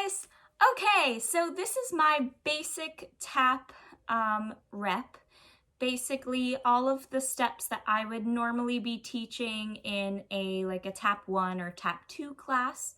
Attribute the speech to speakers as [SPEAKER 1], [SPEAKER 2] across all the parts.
[SPEAKER 1] guys! Okay, so this is my basic tap rep. Basically all of the steps that I would normally be teaching in a tap 1 or tap 2 class.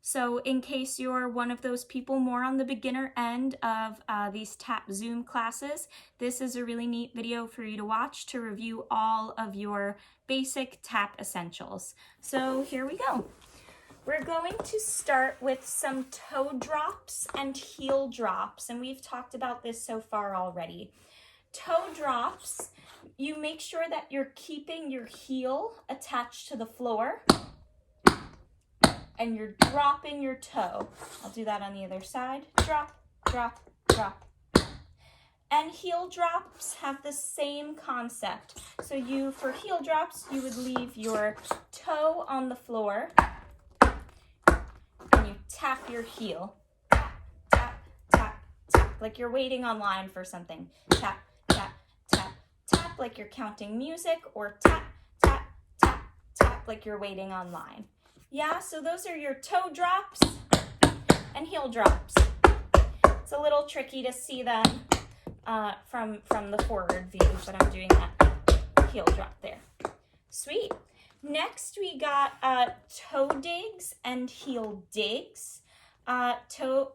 [SPEAKER 1] So in case you're one of those people more on the beginner end of these tap Zoom classes, this is a really neat video for you to watch to review all of your basic tap essentials. So here we go. We're going to start with some toe drops and heel drops, and we've talked about this so far already. Toe drops, you make sure that you're keeping your heel attached to the floor and you're dropping your toe. I'll do that on the other side. Drop, drop, drop. And heel drops have the same concept. So for heel drops, you would leave your toe on the floor and you tap your heel. Tap, tap, tap, tap, like you're waiting online for something. Tap, tap, tap, tap, like you're counting music, or tap, tap, tap, tap, like you're waiting online. Yeah, so those are your toe drops and heel drops. It's a little tricky to see them from the forward view, but I'm doing that heel drop there. Sweet. Next we got toe digs and heel digs. Toe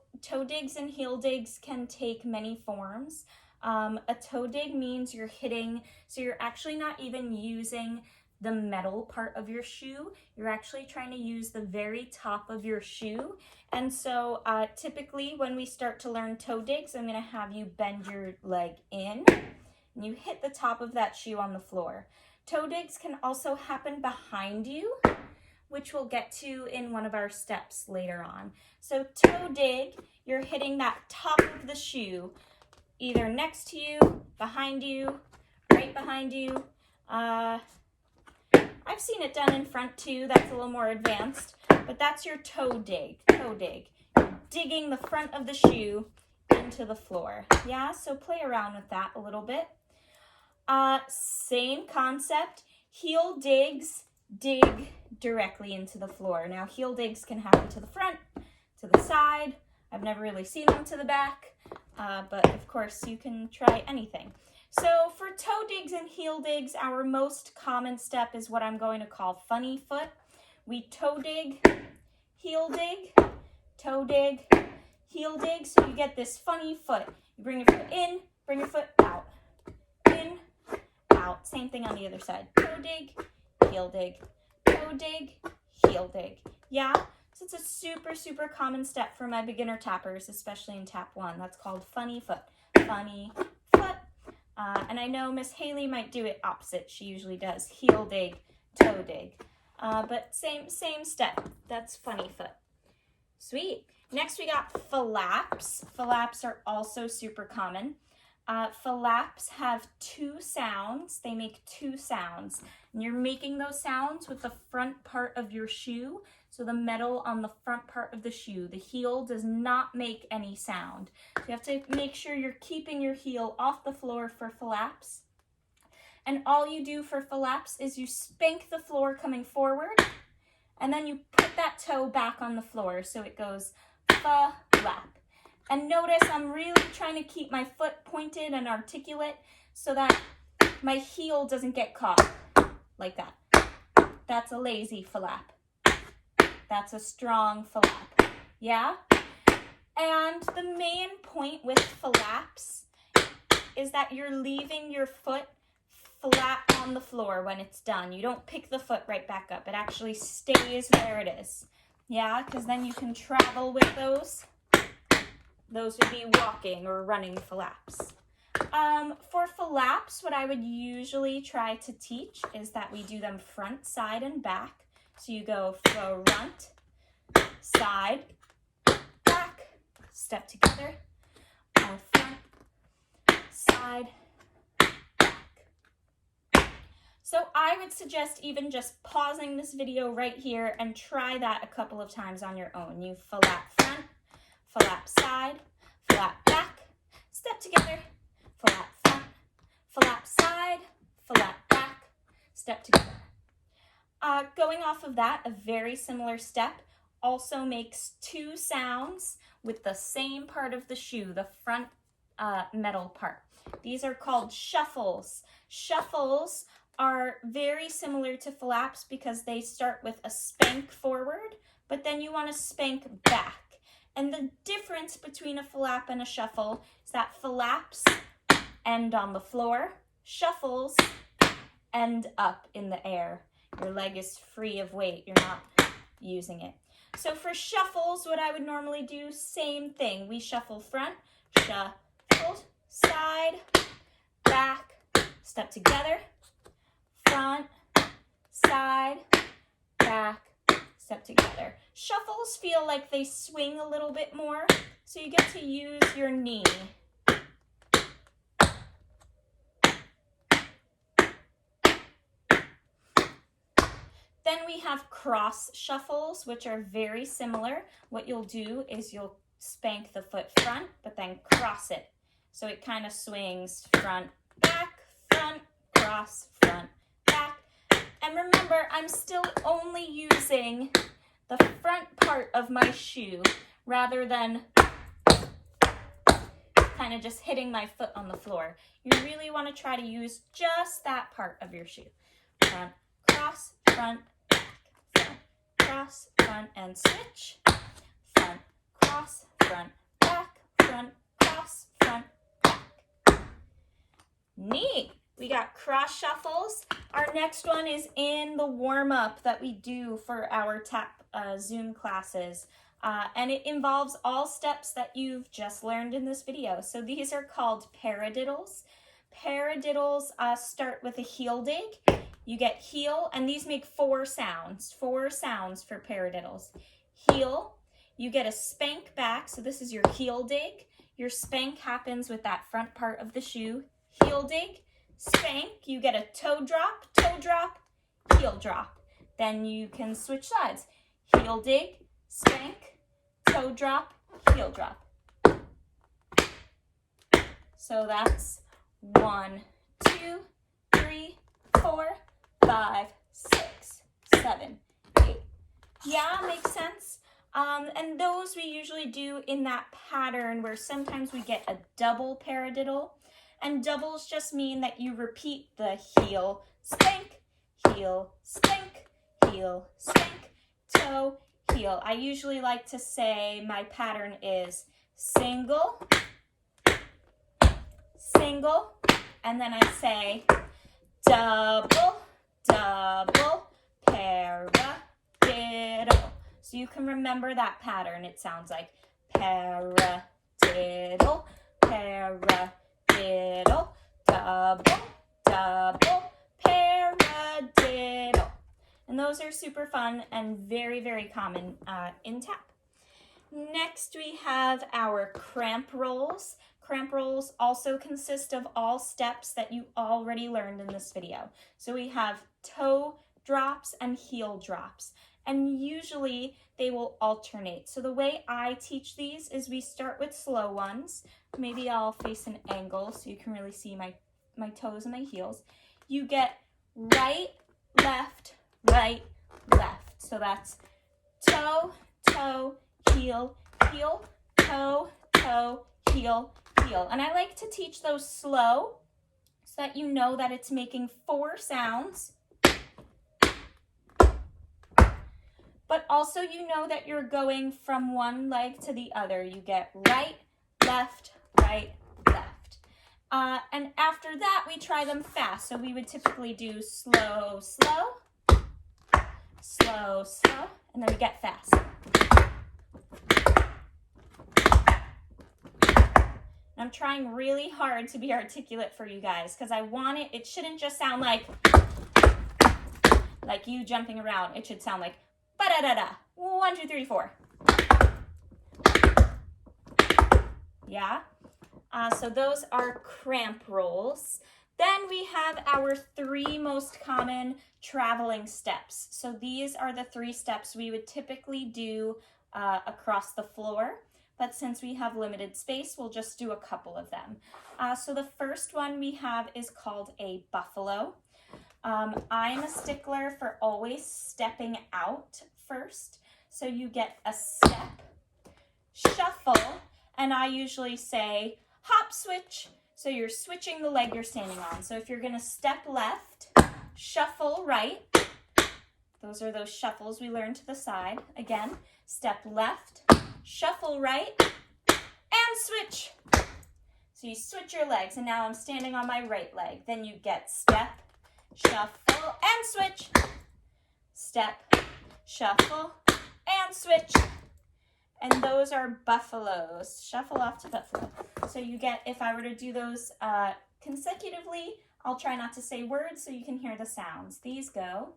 [SPEAKER 1] digs and heel digs can take many forms. A toe dig means you're hitting, so you're actually not even using the metal part of your shoe. You're actually trying to use the very top of your shoe. And so typically when we start to learn toe digs, I'm gonna have you bend your leg in and you hit the top of that shoe on the floor. Toe digs can also happen behind you, which we'll get to in one of our steps later on. So toe dig, you're hitting that top of the shoe, either next to you, behind you, right behind you. I've seen it done in front too, that's a little more advanced, but that's your toe dig, You're digging the front of the shoe into the floor. Yeah, so play around with that a little bit. Same concept, heel digs, dig directly into the floor. Now heel digs can happen to the front, to the side. I've never really seen them to the back, but of course you can try anything. So for toe digs and heel digs, our most common step is what I'm going to call funny foot. We toe dig, heel dig, toe dig, heel dig. So you get this funny foot. You bring your foot in, bring your foot out, in, out. Same thing on the other side. Toe dig, heel dig, toe dig, heel dig. Yeah, so it's a super, super common step for my beginner tappers, especially in tap 1. That's called funny foot. Funny foot. And I know Miss Haley might do it opposite. She usually does heel dig, toe dig. But same step. That's funny foot. Sweet. Next we got flaps. Flaps are also super common. Flaps have 2 sounds. They make 2 sounds. And you're making those sounds with the front part of your shoe. So the metal on the front part of the shoe. The heel does not make any sound. So you have to make sure you're keeping your heel off the floor for flaps. And all you do for flaps is you spank the floor coming forward, and then you put that toe back on the floor. So it goes flap. And notice I'm really trying to keep my foot pointed and articulate so that my heel doesn't get caught like that. That's a lazy flap. That's a strong flap. Yeah? And the main point with flaps is that you're leaving your foot flat on the floor when it's done. You don't pick the foot right back up. It actually stays where it is. Yeah, because then you can travel with those. Those would be walking or running flaps. For flaps, what I would usually try to teach is that we do them front, side, and back. So you go front, side, back, step together, front, side, back. So I would suggest even just pausing this video right here and try that a couple of times on your own. You flap front, flap side, flap back, step together, flap front, flap side, flap back, step together. Going off of that, a very similar step, also makes two sounds with the same part of the shoe, the front metal part. These are called shuffles. Shuffles are very similar to flaps because they start with a spank forward, but then you want to spank back. And the difference between a flap and a shuffle is that flaps end on the floor, shuffles end up in the air. Your leg is free of weight, you're not using it. So for shuffles, what I would normally do, same thing. We shuffle front, shuffle, side, back, step together, front, side, back, step together. Shuffles feel like they swing a little bit more, so you get to use your knee. Then we have cross shuffles, which are very similar. What you'll do is you'll spank the foot front, but then cross it. So it kind of swings front, cross, front, back. And remember, I'm still only using the front part of my shoe rather than kind of just hitting my foot on the floor. You really want to try to use just that part of your shoe. Front, cross, front, back, front, cross, front, and switch. Front, cross, front, back, front, cross, front, back. Neat. We got cross shuffles. Our next one is in the warm-up that we do for our tap Zoom classes. And it involves all steps that you've just learned in this video. So these are called paradiddles. Paradiddles start with a heel dig. You get heel, and these make four sounds for paradiddles. Heel, you get a spank back, so this is your heel dig. Your spank happens with that front part of the shoe. Heel dig, spank, you get a toe drop, heel drop. Then you can switch sides. Heel dig, spank, toe drop, heel drop. So that's 1, 2, 3, 4, 5, 6, 7, 8. Yeah, makes sense. And those we usually do in that pattern where sometimes we get a double paradiddle. And doubles just mean that you repeat the heel, spank, heel, spank, heel, spank, toe, heel. I usually like to say my pattern is single, single, and then I say double, double, paradiddle. So you can remember that pattern. It sounds like paradiddle, paradiddle, double, double, paradiddle. And those are super fun and very, very common in tap. Next, we have our cramp rolls. Cramp rolls also consist of all steps that you already learned in this video. So we have toe drops and heel drops, and usually they will alternate. So the way I teach these is we start with slow ones. Maybe I'll face an angle so you can really see my toes and my heels. You get right, left, right, left. So that's toe, toe, heel, heel, toe, toe, heel, heel. And I like to teach those slow so that you know that it's making 4 sounds. But also you know that you're going from one leg to the other. You get right, left, right, left. And after that, we try them fast. So we would typically do slow, slow, slow, slow, and then we get fast. And I'm trying really hard to be articulate for you guys because I want it shouldn't just sound like you jumping around. It should sound like ba-da-da-da, 1, 2, 3, 4. Yeah? So those are cramp rolls. Then we have our 3 most common traveling steps. So these are the 3 steps we would typically do across the floor. But since we have limited space, we'll just do a couple of them. So the first one we have is called a buffalo. I'm a stickler for always stepping out first. So you get a step, shuffle, and I usually say hop switch. So you're switching the leg you're standing on. So if you're gonna step left, shuffle right. Those are those shuffles we learned to the side. Again, step left, shuffle right, and switch. So you switch your legs, and now I'm standing on my right leg. Then you get step, shuffle, and switch. Step, shuffle, and switch. And those are buffaloes. Shuffle off to buffalo. So you get, if I were to do those consecutively, I'll try not to say words so you can hear the sounds. These go.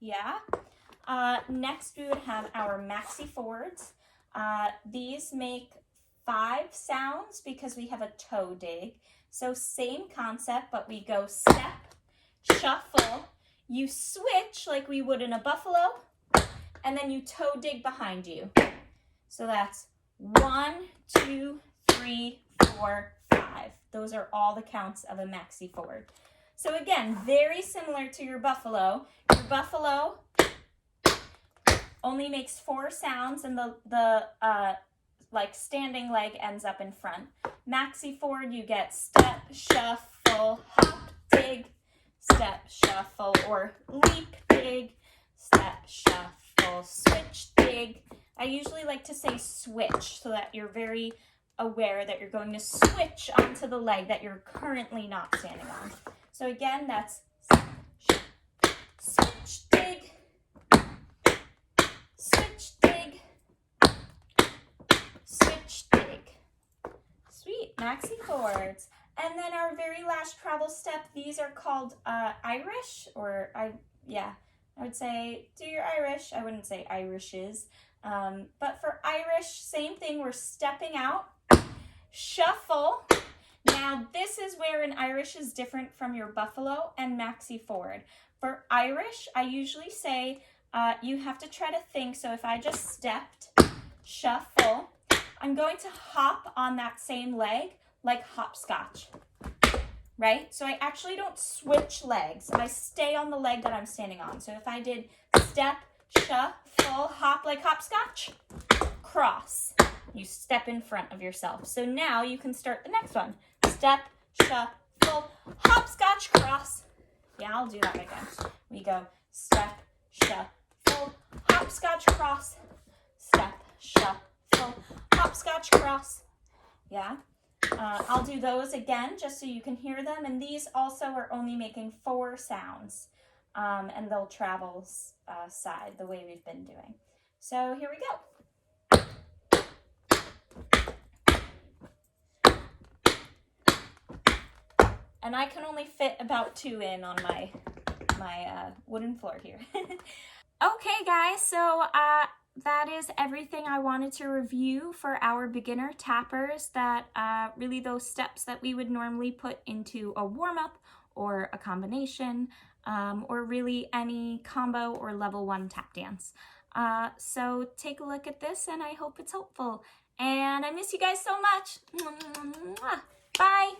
[SPEAKER 1] Yeah. Next, we would have our maxi forwards. These make 5 sounds because we have a toe dig. So same concept, but we go step, shuffle, you switch like we would in a buffalo, and then you toe dig behind you. So that's 1, 2, 3, 4, 5. Those are all the counts of a maxi forward. So again, very similar to your buffalo. Your buffalo only makes 4 sounds, and the like standing leg ends up in front. Maxi forward, you get step, shuffle, hop, dig, step, shuffle, or leap, dig, step, shuffle, switch, dig. I usually like to say switch so that you're very aware that you're going to switch onto the leg that you're currently not standing on. So again, that's switch, dig, switch, dig, switch, dig. Sweet, maxi forwards. And then our very last travel step, these are called Irish, or I would say do your Irish. I wouldn't say Irishes. But for Irish, same thing, we're stepping out, shuffle. Now this is where an Irish is different from your buffalo and maxi forward. For Irish, I usually say you have to try to think. So if I just stepped, shuffle, I'm going to hop on that same leg like hopscotch, right? So I actually don't switch legs. I stay on the leg that I'm standing on. So if I did step, shuffle, hop like hopscotch, cross. You step in front of yourself. So now you can start the next one. Step, shuffle, hopscotch, cross. Yeah, I'll do that again. We go step, shuffle, hopscotch, cross. Step, shuffle, hopscotch, cross. Yeah. I'll do those again just so you can hear them. And these also are only making 4 sounds. And they'll travel side the way we've been doing. So here we go. And I can only fit about 2 in on my wooden floor here. Okay, guys, so that is everything I wanted to review for our beginner tappers. That really those steps that we would normally put into a warm-up or a combination, or really any combo or level 1 tap dance. So take a look at this, and I hope it's helpful. And I miss you guys so much. Bye.